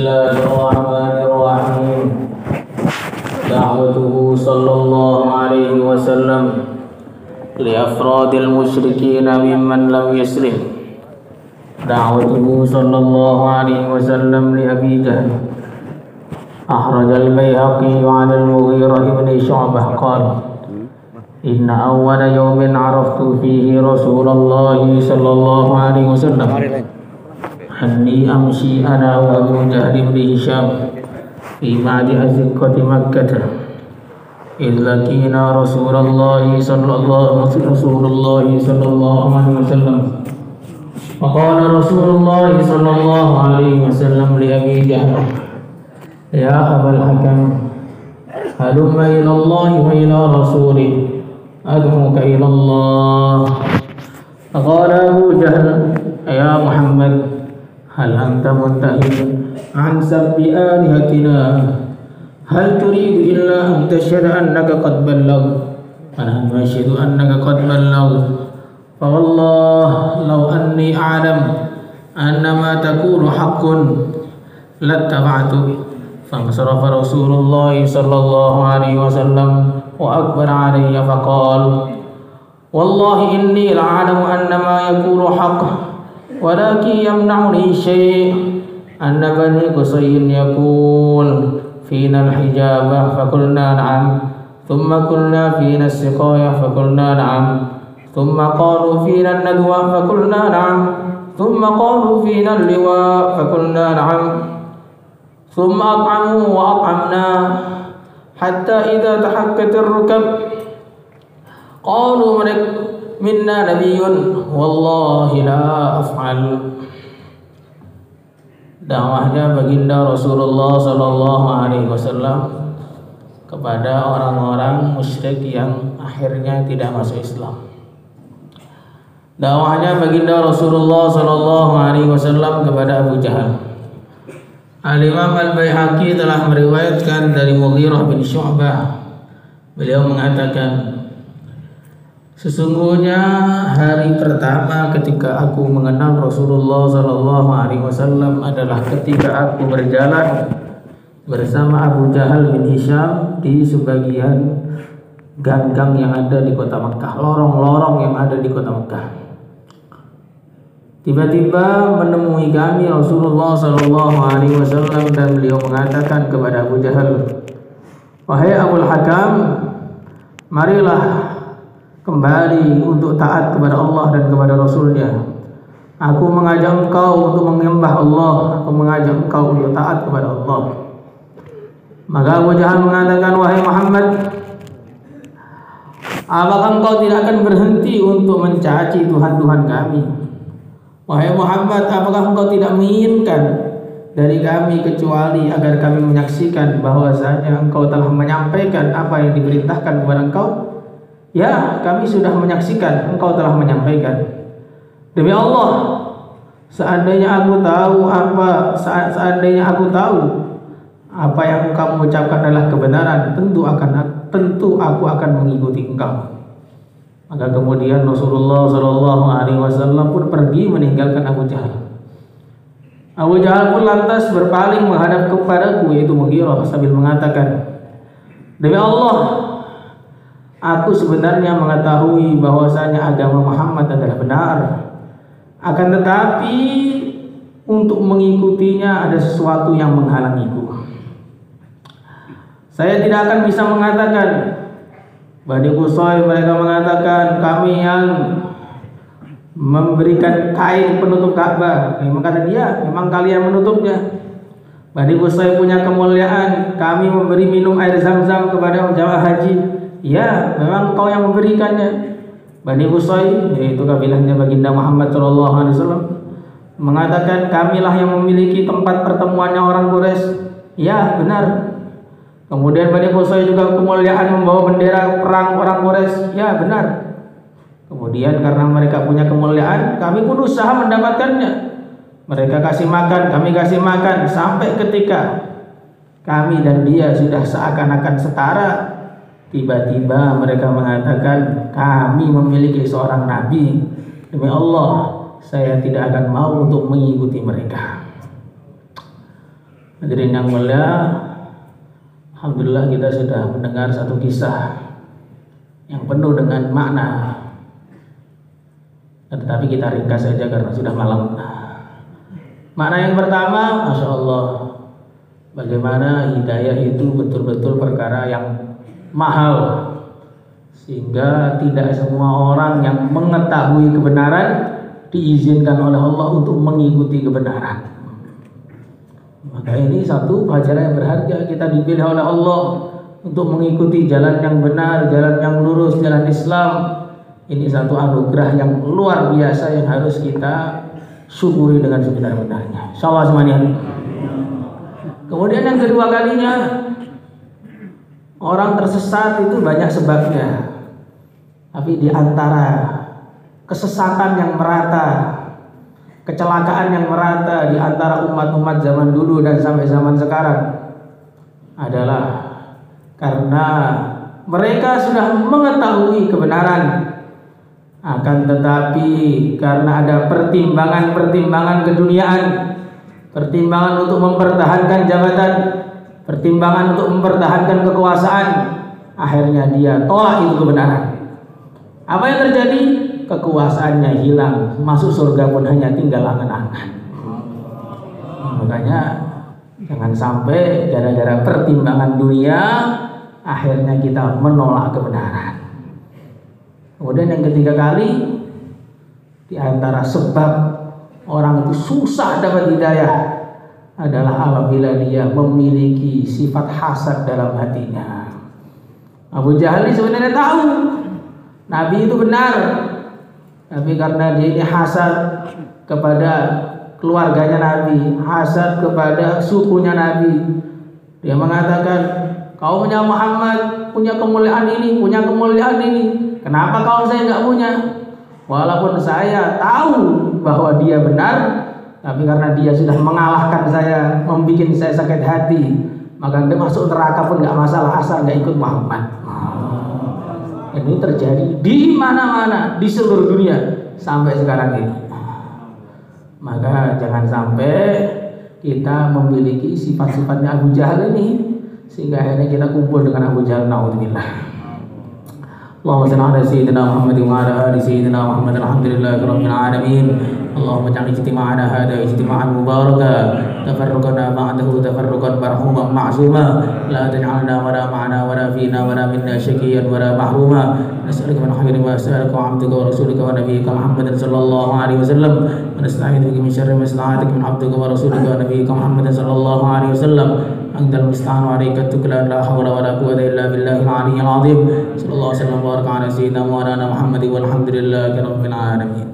الله الرحمن الرحيم. دعوته صلى الله عليه وسلم لأفراد المشركين ممن لم يسلم. دعوته صلى الله عليه وسلم لأبي جهل. أخرج البيهقي عن المغيرة بن شعبة قال: إن أول يوم عرفت فيه رسول الله صلى الله عليه وسلم أني أمشي أنا وأبو جهل بن هشام في بعد أزقة مكة إذ لقينا رسول الله صلى الله عليه وسلم. وقال رسول الله صلى الله عليه وسلم لأبي جهل: يا أبا الحكم هلم إلى الله وإلى رسوله أدعوك إلى الله. فقال أبو جهل: يا محمد هل أنت منتهي عن سب آلهتنا؟ هل تريد إلا أن تشهد أنك قد بلغت؟ ونحن نشهد أنك قد بلغت. فوالله لو أني أعلم أن ما تقول حق لاتبعتك. فانصرف رسول الله صلى الله عليه وسلم وأكبر علي فقال: والله إني لأعلم أن ما يقول حق ولكن يمنعني شيء أن بني قصي يقول فينا الحجابة فقلنا نعم، ثم قلنا فينا السقاية فقلنا نعم، ثم قالوا فينا الندوة فقلنا نعم، ثم قالوا فينا اللواء فقلنا نعم، ثم أطعموا وأطعمنا حتى إذا تحكت الركب قالوا منا نبي والله لا أفعل. Dakwahnya baginda Rasulullah Sallallahu Alaihi Wasallam kepada orang-orang musyrik yang akhirnya tidak masuk Islam. Dakwahnya baginda Rasulullah Sallallahu Alaihi Wasallam kepada Abu Jahal. Al-Imam Al-Baihaqi telah meriwayatkan dari Mughirah bin Syu'bah. Beliau mengatakan, sesungguhnya hari pertama ketika aku mengenal Rasulullah Sallallahu Alaihi Wasallam adalah ketika aku berjalan bersama Abu Jahal bin Hisham di sebagian gang-gang yang ada di kota Mekah, lorong-lorong yang ada di kota Mekah. Tiba-tiba menemui kami Rasulullah Sallallahu Alaihi Wasallam dan beliau mengatakan kepada Abu Jahal, wahai Abul Hakam, marilah kembali untuk taat kepada Allah dan kepada Rasulnya. Aku mengajak engkau untuk menyembah Allah. Aku mengajak engkau untuk taat kepada Allah. Maka Abu Jahal mengatakan, wahai Muhammad, apakah engkau tidak akan berhenti untuk mencaci Tuhan-Tuhan kami? Wahai Muhammad, apakah engkau tidak menginginkan dari kami kecuali agar kami menyaksikan bahwasanya engkau telah menyampaikan apa yang diperintahkan kepada engkau? Ya, kami sudah menyaksikan engkau telah menyampaikan. Demi Allah, seandainya aku tahu apa yang engkau mengucapkan adalah kebenaran, tentu aku akan mengikuti engkau. Maka kemudian Rasulullah Shallallahu Alaihi Wasallam pun pergi meninggalkan Abu Jahal. Abu Jahal pun lantas berpaling menghadap kepadaku, yaitu Mughirah, sambil mengatakan, demi Allah, aku sebenarnya mengetahui bahwasanya agama Muhammad adalah benar. Akan tetapi untuk mengikutinya ada sesuatu yang menghalangiku. Saya tidak akan bisa mengatakan, Bani Qusay mereka mengatakan kami yang memberikan kain penutup Ka'bah. Memang kata dia, memang kalian menutupnya. Bani Qusay punya kemuliaan, kami memberi minum air Zam-Zam kepada jamaah haji. Ya, memang kau yang memberikannya. Bani Qusay, yaitu kabilahnya baginda Muhammad Sallallahu Alaihi Wasallam, mengatakan kamilah yang memiliki tempat pertemuannya orang Quraisy. Ya, benar. Kemudian Bani Qusay juga kemuliaan membawa bendera perang orang Quraisy. Ya, benar. Kemudian karena mereka punya kemuliaan, kami pun usaha mendapatkannya. Mereka kasih makan, kami kasih makan, sampai ketika kami dan dia sudah seakan-akan setara, tiba-tiba mereka mengatakan kami memiliki seorang nabi. Demi Allah, saya tidak akan mau untuk mengikuti mereka. Hadirin yang mulia, alhamdulillah kita sudah mendengar satu kisah yang penuh dengan makna. Tetapi kita ringkas saja karena sudah malam. Makna yang pertama, Masya Allah, bagaimana hidayah itu betul-betul perkara yang mahal, sehingga tidak semua orang yang mengetahui kebenaran diizinkan oleh Allah untuk mengikuti kebenaran. Maka ini satu pelajaran yang berharga, kita dipilih oleh Allah untuk mengikuti jalan yang benar, jalan yang lurus, jalan Islam. Ini satu anugerah yang luar biasa yang harus kita syukuri dengan sebenar-benarnya. Insyaallah semuanya. Kemudian yang kedua kalinya, orang tersesat itu banyak sebabnya. Tapi di antara kesesatan yang merata, kecelakaan yang merata di antara umat-umat zaman dulu dan sampai zaman sekarang adalah karena mereka sudah mengetahui kebenaran, akan tetapi karena ada pertimbangan-pertimbangan keduniaan, pertimbangan untuk mempertahankan jabatan, pertimbangan untuk mempertahankan kekuasaan, akhirnya dia tolak itu kebenaran. Apa yang terjadi? Kekuasaannya hilang, masuk surga pun hanya tinggal angan-angan. Makanya jangan sampai gara-gara pertimbangan dunia akhirnya kita menolak kebenaran. Kemudian yang ketiga kali, di antara sebab orang itu susah dapat hidayah adalah apabila dia memiliki sifat hasad dalam hatinya. Abu Jahal sebenarnya tahu Nabi itu benar, tapi karena dia ini hasad kepada keluarganya Nabi, hasad kepada sukunya Nabi, dia mengatakan, kau punya Muhammad punya kemuliaan ini, punya kemuliaan ini, kenapa kau saya nggak punya? Walaupun saya tahu bahwa dia benar, tapi karena dia sudah mengalahkan saya, membuat saya sakit hati, maka dia masuk neraka pun nggak masalah asal nggak ikut Muhammad. Ini terjadi di mana-mana di seluruh dunia sampai sekarang ini. Maka jangan sampai kita memiliki sifat-sifatnya Abu Jahal ini sehingga akhirnya kita kumpul dengan Abu Jahal. Naudzubillah. Allahumma shalli ala sayyidina Muhammad wa ala ali sayyidina Muhammad. Alhamdulillahirabbil alamin. Allahumma ja'al ijtima'ana hadha ijtima'an mubaraka, tafarruqana ba'dahu tafarruqan marhuman ma'suma, la taj'alna wala ma'ana wala fina wala minna syaqiyan wala mahruma. Nas'aluka min khairin wa as'aluka 'abduka wa rasulika wa nabiyyika Muhammadin sallallahu alaihi wasallam, wa nasta'idzu bika min syarri ma sana'atika min 'abdika wa rasulika wa nabiyyika Muhammadin sallallahu alaihi wasallam. Antal musta'an wa alayka tuklan, la hawla wala quwwata illa billahil 'aliyyil 'azim. Sallallahu alaihi wasallam wa baraka ala sayyidina wa ala Muhammadin walhamdulillahi rabbil alamin.